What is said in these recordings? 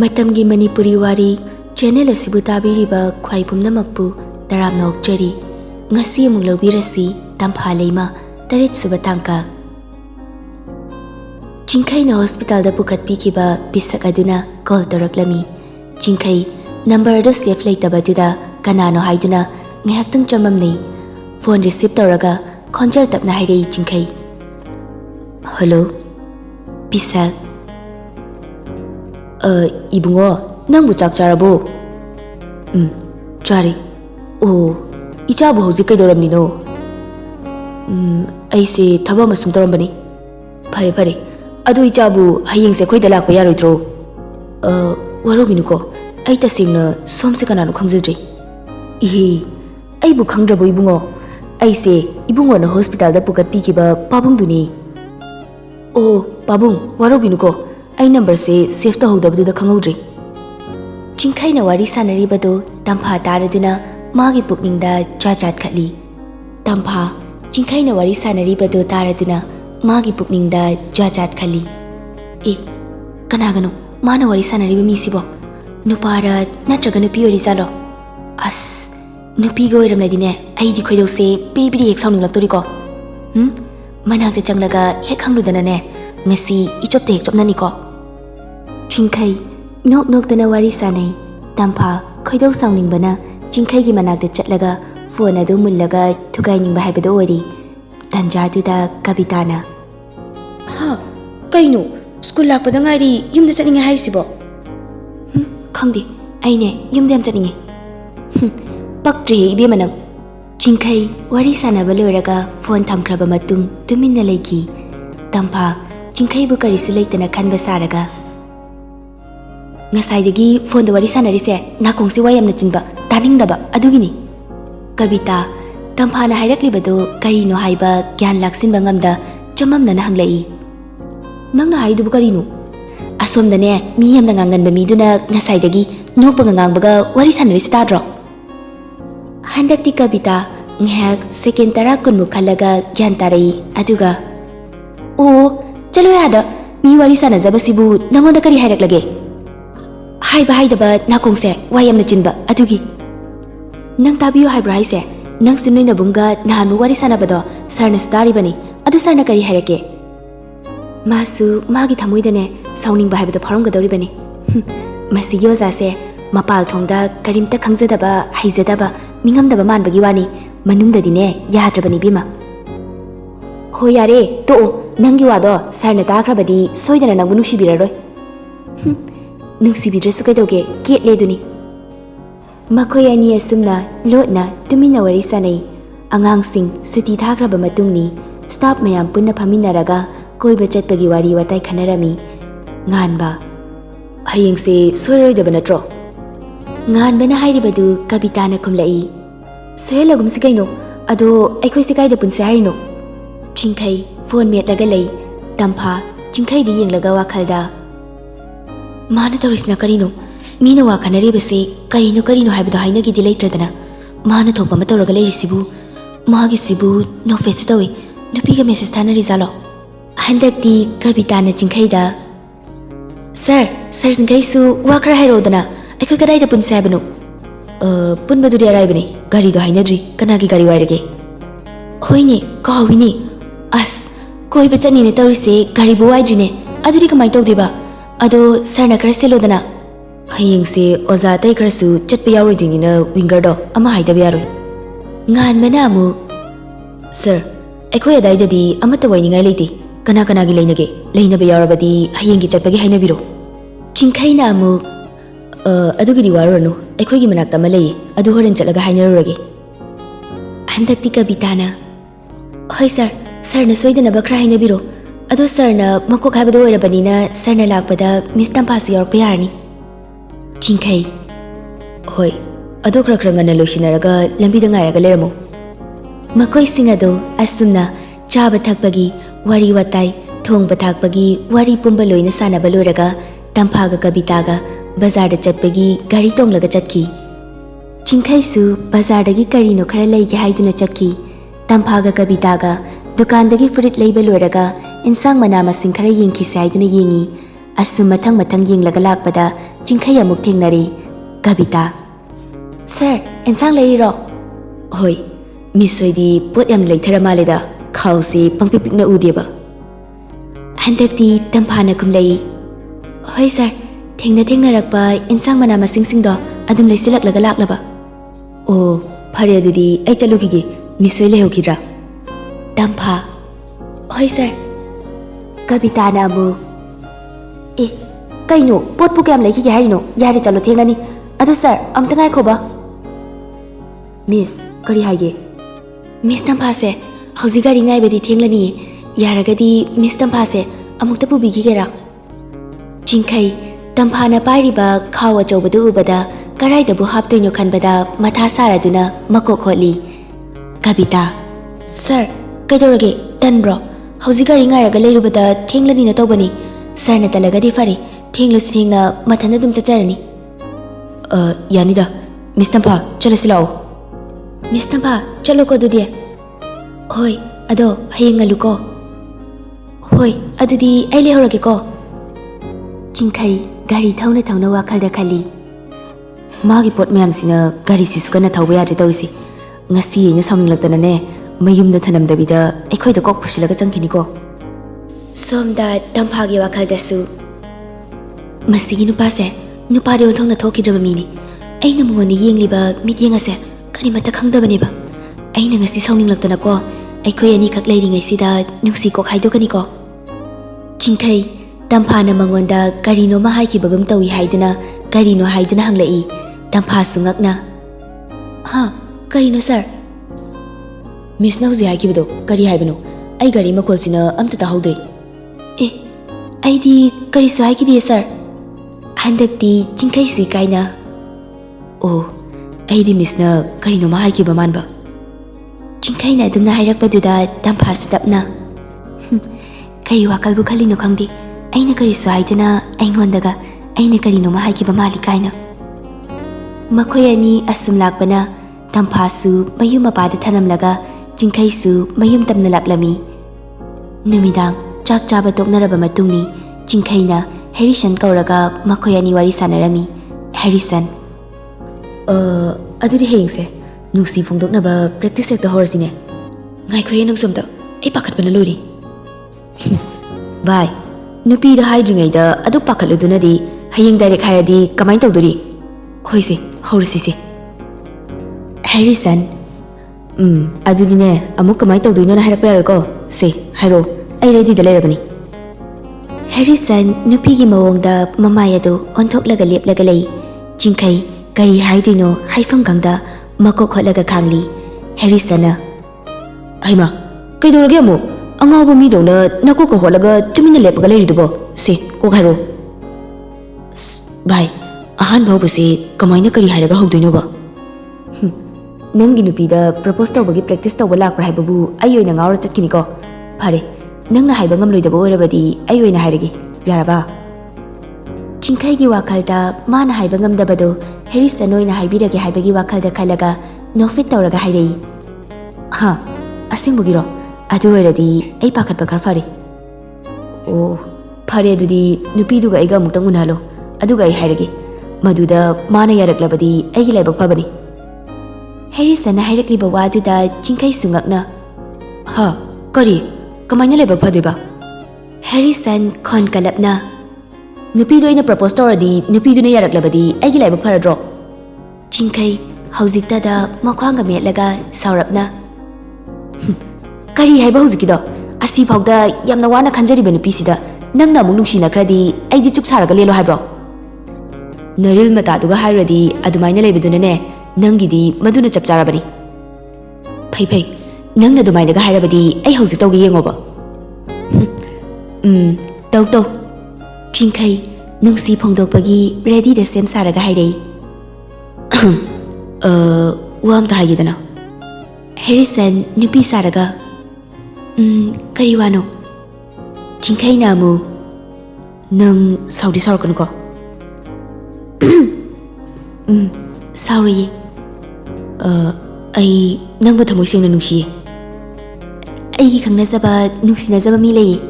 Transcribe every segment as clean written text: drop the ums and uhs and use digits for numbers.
Matamgi Manipuri Wari channel asibu tabiriba khwai pumnamakpu taramna okjari ngasi amuk lobirasi Tamphaleima tarit suba tangka Jingkai na hospital da pukat pikiba bisak aduna call taraklami Jingkai number do save laitaba duda kanano haiduna ngahaktang chamamni phone receive tawraga khonjal tapna hairei Jingkai Hello bisak Ibungo nangbu chak charabo chari oh ichabu hojik kaidoramni no aise thaba masum torambani phare phare adu ichabu hayeng se khoi dalak pa yaroidro warobinuko ai tasingna somse kananu khangjadri ihi aibu khangrabo ibungo aise ibungo na hospital da pukat pikiba pabung duni oh pabung warobinuko ai number se save to hodabdu da khangudri Jingkai na wari sanaribadu Tampha taraduna magi pukningda jajat khatli Tampha Jingkai na wari sanaribadu taraduna magi pukningda jajat khali kanagano mana wari sanariba mi sibo nupara natraga nupi ori salo as nupi go iramladine ai di khoidau se piri ek sauning laktori ko manakta changlaga hek hangludana ne ngasi ichopte hek chopnani ko Jingkai nok dana wari sanai Tampha khoidau sauning bana Jingkai gi manakta chatlaga phone adu mullaga thugai ningba haibadu ori tanja duda kabitana ha kaino school lakpada ngari yumda chaninga haisibo khangdi aine yumda am chaninge pakri ibe manang Jingkai wari sanaba loiraga phone thamkraba matung tuminna leiki Tampha Jingkai bu karisu leitana khanba saraga Ngasaidagi phone da wari sanarise nakongsi wayamna chinba taningdaba adugini Kabita Tampha na hairakliba karino haiba gyan laksinba ngamda chamamna na hanglai Nangna haidu karino Asomdane mi yamna nganganba miduna ngasaidagi nokpa ngangbaga wari sanarise tadro Handakti Kabita ngahak second tara kunmu khalaga gyan tarai aduga Oh chalo yada mi wari sanajabasibu nangonda kari hairaklage Haiba haidaba nakongse wayamna chinba adugi Nang tabiyo haibra haise nang sinnoina bunga nahanu wari sanabado sarna staribani adu sarna kari hairake Masu magi thamoidane sauningba haibada pharamgadoribani Masi yozase mapal thongda karimta khangjadaba haijadaba mingamdaba manbagi wani manungdadine yadrabani bima Ho yare to nangi wado sarna takrabadi soidana nangbu nuksibiraroi Nungsibidresu kaidoge ketleduni Makhoi ani asumna lotna tumina wari sanai angangsing suti thakraba matungni staff mayam punna phaminaraga koiba chatpagi wari watai khanarami nganba hayengse soiroidaba natro nganbana hairibadu kabitana khumlai sohelagum sikaino ado aikhoi sikaida punse haino Jingkai phone metlaga lei Tampha Jingkai di yenglaga wakhalda Mana taurisna karino mina wa khanaribase karino haibado hainagi di leitradana mana thokpa ma tawraga leirisibu magi sibu no face tawi nupiga message thana rizalo handakti kabitana Jingkaida Sir Jingkai su wakra hairodana aikoi kadaida punse habano punbaduri araibani gari do hainadri kanagi gari wairage hoine kawini as koi bachani ne taurise gari bo waidrine aduri kamai tawdiba Ado sarna kara selodana hayengse oza tai karasu chatpa yaroidinina winger do ama haidaba yaroi ngan mana amu Sir aikhoi adaidadi amata wainingai leiti kana gi leinage leinaba yarabadi hayengi chatpagi hainabiro Jingkai na amu adugi di waronu aikhoi gi manakta ma lei adu horen chatlaga hainarurage handakti kabitana Hoi sir na soidana bakra hainabiro Ado sarna makok haibado oirabanina sarna lakpada Miss Tamphasu yarakpa yarani Jingkai Hoi ado kra ngana loisinaraga lambida ngairaga leramo Makoi sing ado asumna chaba thakpagi wari watai thongba thakpagi wari pumba loina sanaba loiraga Tamphaga Kabitaga bazarda chatpagi gari tonglaga chatki Jingkai su bazardagi karino khara leige haiduna chatki Tamphaga Kabitaga dukandagi fruit leiba loiraga insang mana masing khara yengki saiduna yengi asum mathang yenglaga lakpada Jinkai amuk thengnari. Kabita. Sir, ensang leiro. Hoi. Miss Hoidi pot yam leithara maleda. Khausi pangpipikna udeba. Handakti Tamphana kumlei. Hoi sir, thengna rakpa ensang mana masing do adum leisilak lagalak. Oh, phare adudi ai chalukigi. Miss Hoi lehokidra. Tampha. Hoi sir. Kabita na amu. Kaino pot pu kam leiki harino yare chalo thengnani. Ado sir, amta ngai khoba. Miss, kari haige. Miss Tampha se hauji gari ngai bedi thenglani. Yaragadi Miss Tampha se amukta pu bigi gera. Jinkai Tampha na pairiba khawa chobadu ubada karai da bu haptoino khanbada matha saraduna mako kholi. Kabita. Sir, kaidorage tan bro. Hauji gari ngai raga leirubada thenglani na tobani. Sir na talagadi fari. Thenglu singna mathana dum chacharani. Yanida. Miss Tampha, chalasi lao. Miss Tampha, chalo ko dudi. Hoi, ado hayeng aluko. Hoi, adudi ai lehorage ko. Jinkai gari thauna wakhalda khali. Magi pot mayam sina gari sisukana thawba yade tawisi. Ngasi ina samninglaktana ne mayumda thanamdabida aikhoi da kok phusilaga changkini ko. Somda Tampha gi wakhalda su. Masigi nupase nupade onthongna thokidraba mini. Aina mungoni yengliba mityeng ase kari mata khangdabani ba. Aina ngasi sawninglaktana ko aikhoi ani khak leiringai sida nungsi kok haidokani ko. Jinkai Tampha na mangonda karino ma haikibagam tawi haiduna karino haiduna hanglai. Tampha sungakna. Ha, karino sir. Miss Nauzi haikibado kari haibano. Ai gari makolsina amta tahaude. Aidi kari su haikidi sir. Handakti Jinkai sui kaina. Oh, aidi Miss na karino ma haikiba manba. Jinkai na adumna hairakpaduda Tampha sadapna. Kari wakalbu khalino khangdi. Aina kari su haiduna aingondaga aina karino ma haikiba mali kaina. Makhoi ani asum lakpana Tampha su mayum mapada thanamlaga Jinkai su mayum tamna laklami. Numidang chak chaba toknaraba matungni Jinkai na Harrison kauraga makhoi ani wari sanarami. Harrison. Adudi heyingse nungsi phongdoknaba practice ekta horsine. Ngai khoi nungsomta ai pakhatbana lori. Bye. Nupi da haidringai da adu pakhaludunadi hayeng direct hayadi kamai tawduri. Hoise horsisi. Harrison. Adudi ne amuk kamai tawduino na harakpa yarko. Se hairo ai ready da lerabani. Harrison nupigi mawongda mamayadu onthoklaga leplaga lei. Jinkai kari haidino haifam gangda mako kholaga khangli. Harrison na. Aima, kaidorage amu angawa mi dona nako ko holaga tumina lepaga leiridubo. Se ko hairo. Bye. Ahan bau basi kamaina kari hairaga haudoino ba. Nangi nupida propose tawbagi practice tawba lakra haibabu ayoina ngawra chatkini ko. Phare. Nangna haiba ngamloidaba oirabadi ayoina hairagi. Yaraba. Jinkai gi wakhalda mana haiba ngamdabado Harrison oina haibirage haibagi wakhalda khalaga nofit tawraga hairei. Ha, asingbugiro. Adu oiradi ai pakhatba khar fare. Oh, phare adudi nupiduga aiga amutang unhalo. Aduga ai hairagi. Maduda mana yaraklabadi aigi laibak phabani. Harrison na hairakliba waduda Jinkai sungakna. Ha, kari kamaina laibak phadiba. Harrison khon kalapna. Nupidu ina propose tawradi nupidu na yaraklabadi aigi laibak pharadro. Jinkai haujikta da makhwanga metlaga saurapna. Kari haiba haujikido asi phawda yamna wana khanjariba nupisida nangna amuk nungsinakhradi aidi chuk saraga lelo haibro. Naril mataduga hairadi adumaina leibiduna ne nangidi maduna chapcharabani. Phai nangna dumaina ga hairabadi ai haujik tawge yengoba. Tau Jinkai nungsi phongdokpagi ready da sem saraga hairei. Wam ta haigidana. Harrison nupi saraga. Kari wano. Jinkai namu nang saudi sarkan ko. Sorry. Ai nang ba thamoi sengna nungsi. Ai gi khangnazaba nungsinazaba mi lei.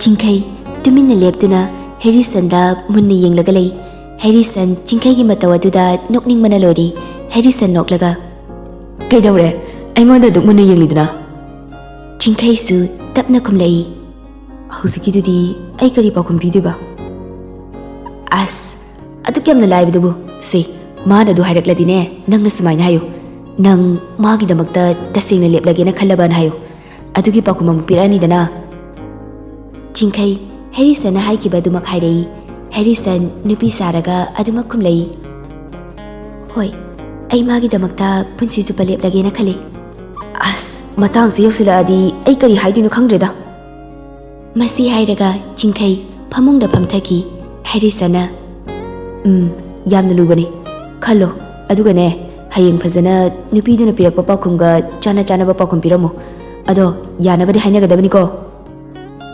Jinkai tuminna leptuna Harrison da munna yenglaga lei. Harrison Chinkhaigi mataw aduda nokning mana lori. Harrison noklaga. Kaidawre, aingona dukmuna yengliduna. Chinkhai su tapna khumlai. Hausikidudi ai kari pakhum pidiba. As adu kyamna laibidubu se mana du hairakladine nangna sumaina hayo. Nang magi damakta tasengna leplagena khallabana hayo. Adugi pakhum amu pirani dana. Chinkhai Harrison na haikiba dumak hairai. Harrison nupi saraga adumak khumlai. Hoi, ai magi damakta punsi chupa leplagena khale. As matang se yausiladi ai kari haidinu khangdreda. Masi hairaga Chinkhai phamungda phamthaki. Harrison na Yamna lubani. Khallo, adugane hayeng fazana nupiduna pirakpa pakhumga chana ba pakhum piramo. Ado yanabadi hainagadabani ko.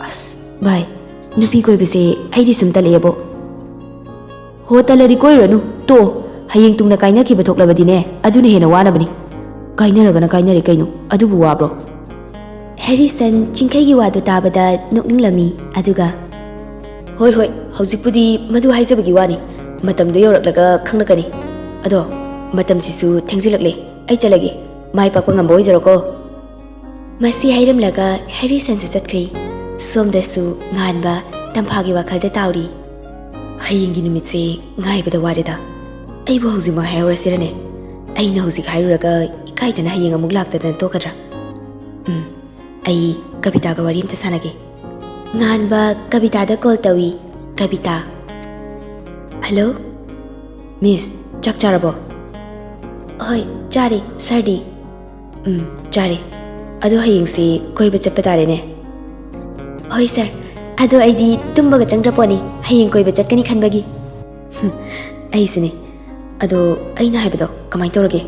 As bhai, nupi koibase aidi sumta leyabo. Hotaladi koiranu to hayeng tungna kainaki bathoklabadine aduna hena wanabani. Kainaragana kainare kaino adubu wabro. Harrison Chinkhai gi wadu tabada nokninglami aduga. Hoi hoi, hauzikpudi madu haijabagi wani. Matamdo yoraklaga khangnakani. Ado matamsisu thengzilakle. Ai chalagi. Mai pakpa ngamba oijaroko. Masi hairamlaga Harrison su chatkri. Somdasu nganba Tamphagi wakhalda tauri. Hayengi numitse ngaibada wareda. Aibu hauzima hayorasirane. Aina hauzik hairuraga ikaidana hayeng amuk laktadana tokadra. Ai Kavitaga wari amta sanage. Nganba Kavita da call tawi. Kavita. Hello? Miss, chak charabo? Hoi, chari, sardi. Chari. Ado hayeng se koiba chapatare ne. Hoi sir. Ado aidi tumbaga changraponi. Hayeng koiba chatkani khanbagi. Ai sini. Ado aina haibado kamai torage.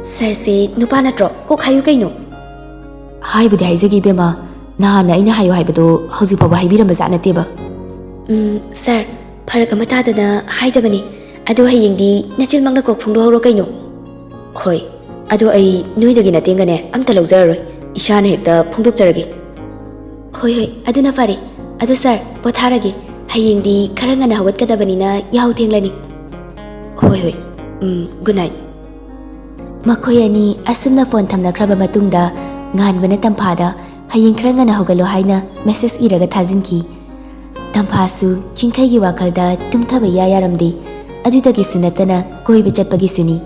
Sir se nupa natro kok hayu kaino. Haibudi haizagi bema. Nahana aina hayo haibado hauzik paba haibiramba zatnateba. Sir, farak ama tadana haidabani. Ado hayengdi nachil mangna kok phungdo horo kaino. Hoi. Ado ai noidagi natengane amta laujararoi. Ishana hekta phungdokjarage. Hoi hoi, aduna fare. Ado sir, potharage. Hayengdi khara ngana hawatkadabanina yahu thenglani. Hoi hoi. Good night. Makhoi ani asumna phone thamnakraba matungda nganbana Tamphada hayeng khara ngana hogalo haina message iraga thajinki. Tamphasu Chinkhai gi wakhalda tumthaba yaramde. Adudagi sunatana koiba chatpagi suni.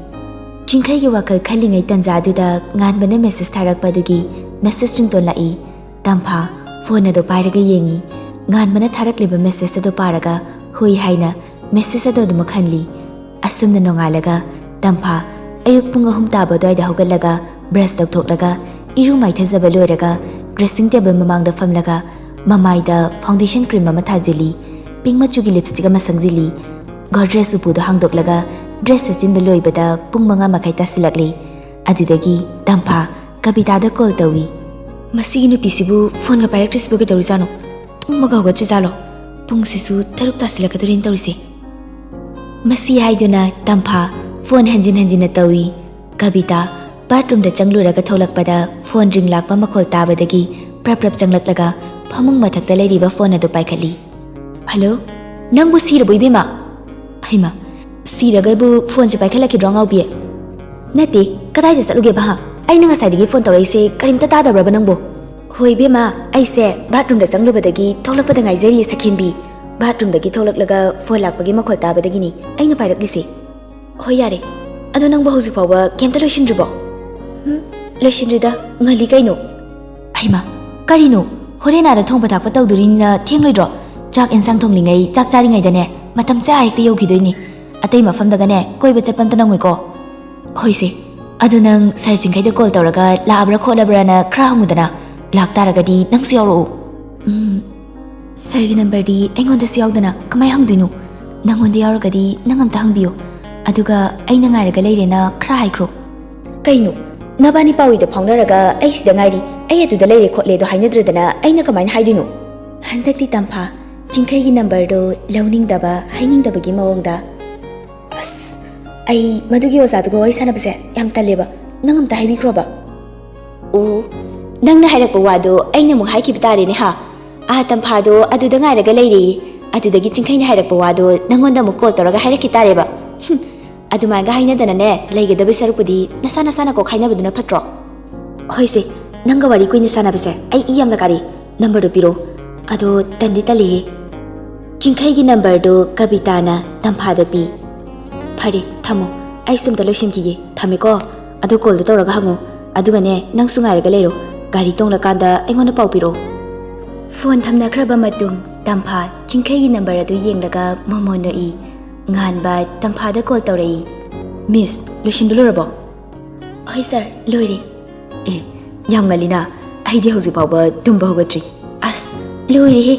Chinkhai gi wakal khalingai tanja aduda nganbana message tharakpadugi message rington lai. Tampha phone ado pairaga yengi. Nganbana tharakleba message ado paraga hui haina message ado dumakhanli. Asumna nongalaga Tampha ayuk pung 3 taba doida hogalaga brush tokthokraga iru maithajaba loiraga dressing table mamangda famlaga mamaida foundation cream ama thajili pink machugi lipstick ama sangjili gar dress upudo hangdoklaga dress achinba loibada pung 5 makai tasilakli adudagi Tampha Kavita da call tawi masigi nupisibu phone ga pairaktis buga tawrisano tungmaga hogatri jalo pung sisu taruk tasilakadorin tawrise masi haiduna Tampha phone hanjin tawi Kavita bathroom da changluraga tholakpada phone ring lakpa makhol tabadagi prap changlaklaga phamung mathakta leiriba phone adu paikhali. Hello? Nangbu sirabu ibema? Haima, siragabu phone se paikhalakidra ngaubi. Nati, kadaida chatluge ba ha? Aina ngasaidagi phone tawraise karimta tadabraba nangbo. Hoi bema, aise bathroom da changlubadagi tholakpada ngaijari sakhinbi. Bathroom dagi tholaklaga phone lakpagi makhol tabadagini aina pairakise. Hoi yare. Ado nangbu hausi fawba kemta loisindribo? Loisindrida ngali kaino. Haima, karino? Horenada thongpa thakpa tawdurina thengloidro. Chak insang thonglingai chak charingai dane matam se aikta yaukidoini. Atei mafamdagane koiba chapamta nangoiko. Hoise. Ado nang sir Chinkhai call tawraga laabra kholabra na khra hamudana. Laktaragadi nangsu yauro. Sir gi number di aingonda siyaudana kamai hangduinu. Nangonda yauragadi nangamta hangbiyo. Aduga aina ngairaga leirena khra haikro. Kaino? Nabani pawida phaunaraga ai sida ngairi ai atuda leire khotle do hainadradana aina kamain haidinu. Handakti Tampha Chinkhai gi number do launingdaba hainingdabagi mawongda. As ai madugi ozadugo wari sanabase yam taleba nangamta haibikroba. Nangna hairakpa wado aina mu haikibtare ne ha. Tamphado aduda ngairaga leire ꯑꯗꯨꯗꯒꯤ ꯆꯤꯡꯈꯩꯅ ꯍꯥꯏꯔꯛꯄ ꯋꯥꯗꯣ ꯅꯪꯉꯣꯟꯗ ꯑꯃꯨꯛ call ꯇꯧꯔꯒ ꯍꯥꯏꯔꯛꯈꯤ ꯇꯥꯔꯦꯕ ꯑꯗꯨꯃꯥꯏꯅ ꯍꯥꯏꯅꯗꯅꯅꯦ ꯂꯩꯒꯗꯕ ꯁꯔꯨꯛꯄꯨꯗꯤ ꯅꯁꯥꯅ ꯀꯣꯛ ꯍꯥꯏꯅꯕꯗꯨꯅ ꯐꯠꯇ꯭ꯔꯣ ꯍꯣꯏꯁꯦ ꯅꯪꯒ ꯋꯥꯔꯤ ꯀꯨꯏꯅ ꯁꯥꯟꯅꯕꯁꯦ ꯑꯩ ꯏ ꯌꯥꯝꯅ ꯀꯥꯔꯤ ꯅꯝꯕꯔꯗꯣ ꯄꯤꯔꯣ ꯑꯗꯣ ꯇꯟꯗꯤ ꯇꯜꯂꯤꯍꯦ ꯆꯤꯡꯈꯩꯒꯤ ꯅꯝꯕꯔꯗꯣ ꯀꯕꯤꯇꯥꯅ ꯇꯝꯐꯥꯗ ꯄꯤ ꯐꯔꯦ ꯊꯝꯃꯣ ꯑꯩ ꯁꯨꯝꯇ ꯂꯣꯏꯁꯤꯟꯈꯤꯒꯦ ꯊꯝꯃꯦꯀꯣ ꯑꯗꯣ ꯀꯣꯜꯗꯣ ꯇꯧꯔꯒ ꯍꯪꯉꯣ ꯑꯗꯨꯒꯅꯦ ꯅꯪꯁꯨ ꯉꯥꯏꯔꯒ ꯂꯩꯔꯣ ꯒꯥꯔꯤ ꯇꯣꯡꯂꯀꯥꯟꯗ ꯑꯩꯉꯣꯟꯗ ꯄꯥꯎ ꯄꯤꯔꯛꯑꯣ ꯐꯣꯟ ꯊꯝꯅꯈ꯭ꯔꯕ ꯃꯇꯨꯡ ꯇꯝꯐꯥ ꯆꯤꯡꯈꯩꯒꯤ ꯅꯝꯕꯔ ꯑꯗꯨ ꯌꯦꯡꯂꯒ ꯃꯣꯃꯣꯟ ꯅꯣꯛꯏ ꯉꯥꯟꯕ ꯇꯝꯐꯥꯗ ꯀꯣꯜ ꯇꯧꯔꯛꯏ ꯃꯤꯁ ꯂꯣꯏꯁꯤꯟꯕ ꯂꯣꯏꯔꯕꯣ ꯍꯣꯏ ꯁꯥꯔ ꯂꯣꯏꯔꯦ ꯑꯦ ꯌꯥꯝ ꯉꯜꯂꯤꯅ ꯑꯩꯗꯤ ꯍꯧꯖꯤꯛ ꯐꯥꯎꯕ ꯇꯨꯝꯕ ꯍꯧꯒꯠꯇ꯭ꯔꯤ ꯑꯁ ꯂꯣꯏꯔꯦꯍꯦ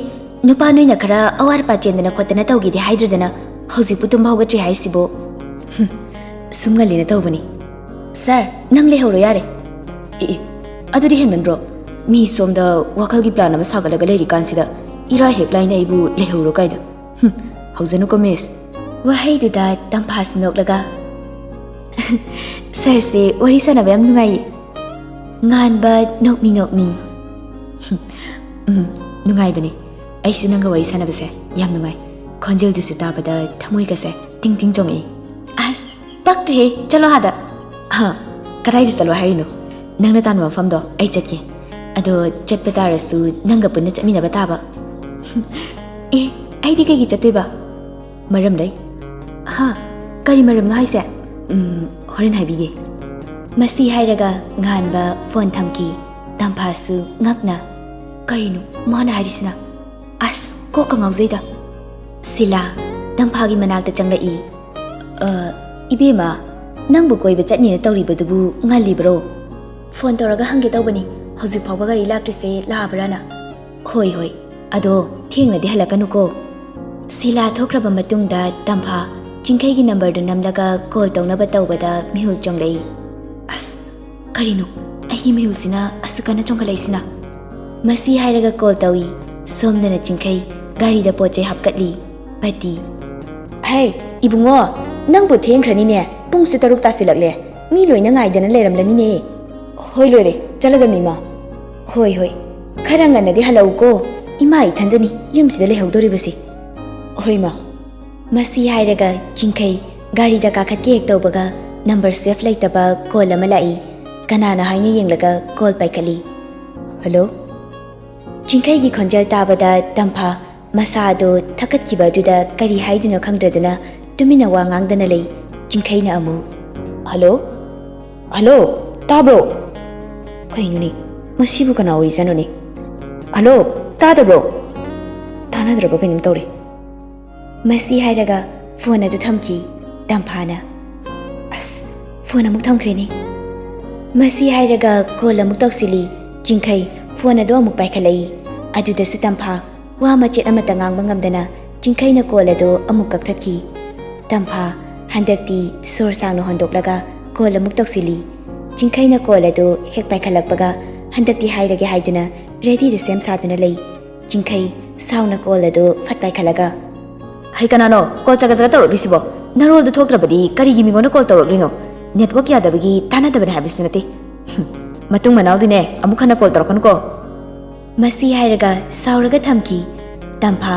ꯅꯨꯄꯥ ꯅꯣꯏꯅ ꯈꯔ ꯑꯋꯥꯠ ꯑꯄꯥ ꯆꯦꯟꯗꯅ ꯈꯣꯠꯇꯅ ꯇꯧꯒꯦꯗꯤ ꯍꯥꯏꯗ꯭ꯔꯗꯅ ꯍꯧꯖꯤꯛꯄꯨ ꯇꯨꯝꯕ ꯍꯧꯒꯠꯇ꯭ꯔꯤ ꯍꯥꯏꯁꯤꯕꯣ ꯁꯨꯝ ꯉꯜꯂꯤꯅ ꯇꯧꯕꯅꯤ ꯁꯥꯔ ꯅꯪ ꯂꯩꯍꯧꯔꯣ ꯌꯥꯔꯦ ꯑꯦ ꯑꯗꯨꯗꯤ ꯍꯦꯟꯃꯟꯗ꯭ꯔꯣ ꯃꯤ ꯁꯣꯝꯗ ꯋꯥꯈꯜꯒꯤ ꯄ꯭ꯂꯥꯟ ꯑꯃ ꯁꯥꯒꯠꯂꯒ ꯂꯩꯔꯤꯀꯥꯟꯁꯤꯗ ꯏꯔꯥ ꯍꯦꯛ ꯂꯥꯏꯅ ꯑꯩꯕꯨ ꯂꯩꯍꯧꯔꯣ ꯀꯥꯏꯗ ꯍꯧꯖꯅꯨꯀꯣ ꯃꯤꯁ ꯋꯥꯍꯩꯗꯨꯗ ꯇꯝꯐꯥꯁꯨ ꯅꯣꯛꯂꯒ ꯁꯥꯔꯁꯦ ꯋꯥꯔꯤ ꯁꯥꯟꯅꯕ ꯌꯥꯝ ꯅꯨꯡꯉꯥꯏꯌꯦ ꯉꯥꯟꯕ ꯅꯣꯛꯃꯤ ꯅꯨꯡꯉꯥꯏꯕꯅꯦ ꯑꯩꯁꯨ ꯅꯪꯒ ꯋꯥꯔꯤ ꯁꯥꯟꯅꯕꯁꯦ ꯌꯥꯝ ꯅꯨꯡꯉꯥꯏ ꯈꯣꯟꯖꯦꯜꯗꯨꯁꯨ ꯇꯥꯕꯗ ꯊꯃꯣꯏꯒꯁꯦ ꯇꯤꯡ ꯇꯤꯡ ꯆꯣꯡꯉꯛꯏ ꯑꯁ ꯄꯛꯇ꯭ꯔꯦꯍꯦ ꯆꯠꯂꯣ ꯍꯥꯗ ꯀꯗꯥꯏꯗ ꯆꯠꯂꯣ ꯍꯥꯏꯔꯤꯅꯣ ꯅꯪꯅ ꯇꯥꯟꯕ ꯃꯐꯝꯗꯣ ꯑꯩ ꯆꯠꯀꯦ ꯑꯗꯣ ꯆꯠꯄ ꯇꯥꯔꯁꯨ ꯅꯪꯒ ꯄꯨꯟꯅ ꯆꯠꯃꯤꯟꯅꯕ តាꯑꯦ ꯑꯩꯗꯤ ꯀꯩꯒꯤ ꯆꯠꯇꯣꯏꯕ ꯃꯔꯝ ꯂꯩ ꯀꯔꯤ ꯃꯔꯝꯅꯣ ꯍꯥꯏꯁꯦ ꯍꯣꯔꯦꯟ ꯍꯥꯏꯕꯤꯒꯦ ꯃꯁꯤ ꯍꯥꯏꯔꯒ ꯉꯥꯟꯕ ꯐꯣꯟ ꯊꯝꯈꯤ ꯇꯝꯐꯥꯁꯨ ꯉꯛꯅ ꯀꯔꯤꯅꯣ ꯃꯥꯅ ꯍꯥꯏꯔꯤꯁꯤꯅ ꯑꯁ ꯀꯣꯛꯀ ꯉꯥꯎꯖꯩꯗ ꯁꯤꯂꯥ ꯇꯝꯐꯥꯒꯤ ꯃꯅꯥꯛꯇ ꯆꯪꯂꯛꯏ 이베마 ꯅꯪꯕꯨ ꯀꯣꯏꯕ ꯆꯠꯅꯤꯅ ꯇꯧꯔꯤꯕꯗꯨꯕꯨ ꯉꯜꯂꯤꯕ꯭ꯔꯣ ꯐꯣꯟ ꯇꯧꯔꯒ ꯍꯪꯒꯦ ꯇꯧꯕꯅꯤ ꯍꯧꯖꯤꯛ ꯐꯥꯎꯕ ꯒꯥꯔꯤ ꯂꯥꯛꯇ꯭ꯔꯤꯁꯦ ꯂꯥꯛꯑꯕ꯭ꯔꯥꯅ ꯍꯣꯏ ꯑꯗꯣ ꯊꯦꯡꯅꯗꯤ ꯍꯜꯂꯛꯀꯅꯨꯀꯣ ꯁꯤꯂꯥ ꯊꯣꯛꯈ꯭ꯔꯕ ꯃꯇꯨꯡꯗ ꯇꯝꯐꯥ ꯆꯤꯡꯈꯩꯒꯤ ꯅꯝꯕꯔꯗꯨ ꯅꯝꯂꯒ ꯀꯣꯜ ꯇꯧꯅꯕ ꯇꯧꯕꯗ ꯃꯤꯍꯨꯜ ꯆꯣꯡꯂꯛꯏ ꯑꯁ ꯀꯔꯤꯅꯣ ꯑꯩꯒꯤ ꯃꯤꯍꯨꯜꯁꯤꯅ ꯑꯁꯨꯛ ꯀꯟꯅ ꯆꯣꯡꯈꯠꯂꯛꯏꯁꯤꯅ ꯃꯁꯤ ꯍꯥꯏꯔꯒ ꯀꯣꯜ ꯇꯧꯏ ꯁꯣꯝꯗꯅ ꯆꯤꯡꯈꯩ ꯒꯥꯔꯤꯗ ꯄꯣꯠꯆꯩ ꯍꯥꯞꯀꯠꯂꯤ ꯄꯇꯤ ꯍꯦ 이붕어 ꯅꯪꯕꯨ ꯊꯦꯡꯈ꯭ꯔꯅꯤꯅꯦ ꯄꯨꯡꯁꯨ 6 ꯇꯥꯁꯤꯜꯂꯛꯂꯦ ꯃꯤ ꯂꯣꯏꯅ ꯉꯥꯏꯗꯅ ꯂꯩꯔꯝꯂꯅꯤꯅꯦ ꯍꯣꯏ ꯂꯣꯏꯔꯦ ꯆꯠꯂꯗꯝꯅꯤ ꯏꯃꯥ ꯍꯣꯏ ꯈꯔ ꯉꯟꯅꯗꯤ ꯍꯜꯂꯛꯎꯀꯣ ꯏꯃꯥ ꯏꯊꯟꯗꯅꯤ ꯌꯨꯝꯁꯤꯗ ꯂꯩꯍꯧꯗꯣꯔꯤꯕꯁꯤ ꯍꯣꯏ ꯃꯥ ꯃꯁꯤ ꯍꯥꯏꯔꯒ ꯆꯤꯡꯈꯩ ꯒꯥꯔꯤꯗ ꯀꯥꯈꯠꯀꯦ ꯍꯦꯛ ꯇꯧꯕꯒ ꯅꯝꯕꯔ ꯁꯦꯐ ꯂꯩꯇꯕ ꯀꯣꯜ ꯑꯃ ꯂꯥꯛꯏ ꯀꯅꯥꯅ ꯍꯥꯏꯅ ꯌꯦꯡꯂꯒ ꯀꯣꯜ ꯄꯥꯏꯈꯠꯂꯤ ꯍꯜꯂꯣ ꯆꯤꯡꯈꯩꯒꯤ ꯈꯣꯟꯖꯦꯜ ꯇꯥꯕꯗ ꯇꯝꯐꯥ ꯃꯁꯥꯗꯣ ꯊꯛꯀꯠꯈꯤꯕ ꯑꯗꯨꯗ ꯀꯔꯤ ꯍꯥꯏꯗꯨꯅꯣ ꯈꯪꯗ꯭ꯔꯗꯨꯅ ꯇꯨꯃꯤꯟꯅ ꯋꯥ ꯉꯥꯡꯗꯅ ꯂꯩ ꯆꯤꯡꯈꯩꯅ ꯑꯃꯨꯛ ꯍꯜꯂꯣ ꯇꯥꯕ꯭ꯔꯣ ꯀꯩꯅꯣꯅꯦ ꯃꯁꯤꯕꯨ ꯀꯅꯥ ꯑꯣꯏꯔꯤꯖꯥꯠꯅꯣꯅꯦ ꯍꯜꯂꯣ ꯇꯥꯗꯕ꯭ꯔꯣ ꯇꯥꯅꯗ꯭ꯔꯕ ꯀꯩꯅꯣꯝ ꯇꯧꯔꯦ ꯃꯁꯤ ꯍꯥꯏꯔꯒ ꯐꯣꯟ ꯑꯗꯨ ꯊꯝꯈꯤ ꯇꯝꯐꯥꯅ ꯑꯁ ꯐꯣꯟ ꯑꯃꯨꯛ ꯊꯝꯈ꯭ꯔꯦꯅꯦ ꯃꯁꯤ ꯍꯥꯏꯔꯒ ꯀꯣꯜ ꯑꯃꯨꯛ ꯇꯧꯁꯤꯜꯂꯤ ꯆꯤꯡꯈꯩ ꯐꯣꯟ ꯑꯗꯨ ꯑꯃꯨꯛ ꯄꯥꯏꯈꯠꯂꯛꯏ ꯑꯗꯨꯗꯁꯨ ꯇꯝꯐꯥ ꯋꯥ ꯃꯆꯦꯠ ꯑꯃꯠꯇ ꯉꯥꯡꯕ ꯉꯝꯗꯅ ꯆꯤꯡꯈꯩꯅ ꯀꯣꯜ ꯑꯗꯨ ꯑꯃꯨꯛ ꯀꯛꯊꯠꯈꯤ ꯇꯝꯐꯥ ꯍꯟꯗꯛꯇꯤ ꯁꯣꯔ ꯁꯥꯡꯅ ꯍꯣꯟꯗꯣꯛꯂꯒ ꯀꯣꯜ ꯑꯃꯨꯛ ꯇꯧꯁꯤꯜꯂꯤ ꯆꯤꯡꯈꯩꯅ ꯀꯣꯜ ꯑꯗꯨ ꯍꯦꯛ ꯄꯥꯏꯈꯠꯂꯛꯄꯒ ꯍꯟꯗꯛꯇꯤ ꯍꯥꯏꯔꯒꯦ ꯍꯥꯏꯗꯨꯅ ꯔꯦꯗꯤꯗ ꯁꯦꯝ ꯁꯥꯗꯨꯅ ꯂꯩ ꯆꯤꯡꯈꯩ ꯁꯥꯎꯅ ꯀꯣꯜ ꯑꯗꯨ ꯐꯠ ꯄꯥꯏꯈꯠꯂꯒ ꯍꯩ ꯀꯅꯥꯅꯣ ꯀꯣꯜ ꯆꯒꯠ ꯇꯧꯔꯛꯂꯤꯁꯤꯕꯣ ꯅꯔꯣꯜꯗꯨ ꯊꯣꯛꯇ꯭ꯔꯕꯗꯤ ꯀꯔꯤꯒꯤ ꯃꯤꯉꯣꯟꯗ ꯀꯣꯜ ꯇꯧꯔꯛꯂꯤꯅꯣ ꯅꯦꯠꯋꯥꯔꯛ ꯌꯥꯗꯕꯒꯤ ꯇꯥꯟꯅꯗꯕꯅꯤ ꯍꯥꯏꯕꯁꯨ ꯅꯠꯇꯦ ꯃꯇꯨꯡ ꯃꯅꯥꯎꯗꯤꯅꯦ ꯑꯃꯨꯛ ꯍꯟꯅ ꯀꯣꯜ ꯇꯧꯔꯛꯀꯅꯨꯀꯣ ꯃꯁꯤ ꯍꯥꯏꯔꯒ ꯁꯥꯎꯔꯒ ꯊꯝꯈꯤ ꯇꯝꯐꯥ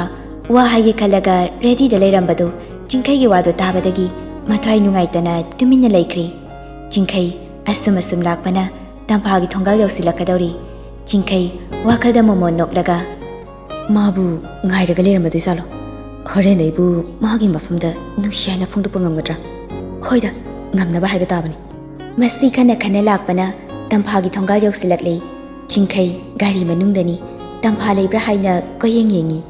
ꯋꯥ ꯍꯥꯏꯒꯦ ꯈꯜꯂꯒ ꯔꯦꯗꯤꯗ ꯂꯩꯔꯝꯕꯗꯨ ꯆꯤꯡꯈꯩꯒꯤ ꯋꯥꯗꯨ ꯇꯥꯕꯗꯒꯤ ꯃꯊ꯭ꯋꯥꯏ ꯅꯨꯡꯉꯥꯏꯇꯅ ꯇꯨꯃꯤꯟꯅ ꯂꯩꯈ꯭ꯔꯦ ꯆꯤꯡꯈꯩ ꯑꯁꯨꯝ ꯂꯥꯛꯄꯅ ꯇꯝꯐꯥꯒꯤ ꯊꯣꯡꯒꯥꯜ ꯌꯧꯁꯤꯜꯂꯛꯀꯗꯧꯔꯤ ꯆꯤꯡꯈꯩ ꯋꯥꯈꯜꯗ ꯃꯣꯃꯣꯟ ꯅꯣꯛꯂꯒ ꯃꯥꯕꯨ ꯉꯥꯏꯔꯒ ꯂꯩꯔꯝꯃꯗꯣꯏꯖꯥꯠꯂꯣ ꯍꯣꯔꯦꯟ ꯑꯩꯕꯨ ꯃꯥꯒꯤ ꯃꯐꯝꯗ ꯅꯨꯡꯁꯤ ꯍꯥꯏꯅ ꯐꯣꯡꯗꯣꯛꯄ ꯉꯝꯒꯗ꯭ꯔꯥ ꯍꯣꯏꯗ ꯉꯝꯅꯕ ꯍꯥꯏꯕ ꯇꯥꯕꯅꯤ ꯃꯁꯤ ꯈꯟꯅ ꯂꯥꯛꯄꯅ ꯇꯝꯐꯥꯒꯤ ꯊꯣꯡꯒꯥꯜ ꯌꯧꯁꯤꯜꯂꯛꯂꯦ ꯆꯤꯡꯈꯩ ꯒꯥꯔꯤ ꯃꯅꯨꯡꯗꯅꯤ ꯇꯝꯐꯥ ꯂꯩꯕ꯭ꯔꯥ ꯍꯥꯏꯅ ꯀꯣꯌꯦꯡ ꯌꯦꯡꯉꯤ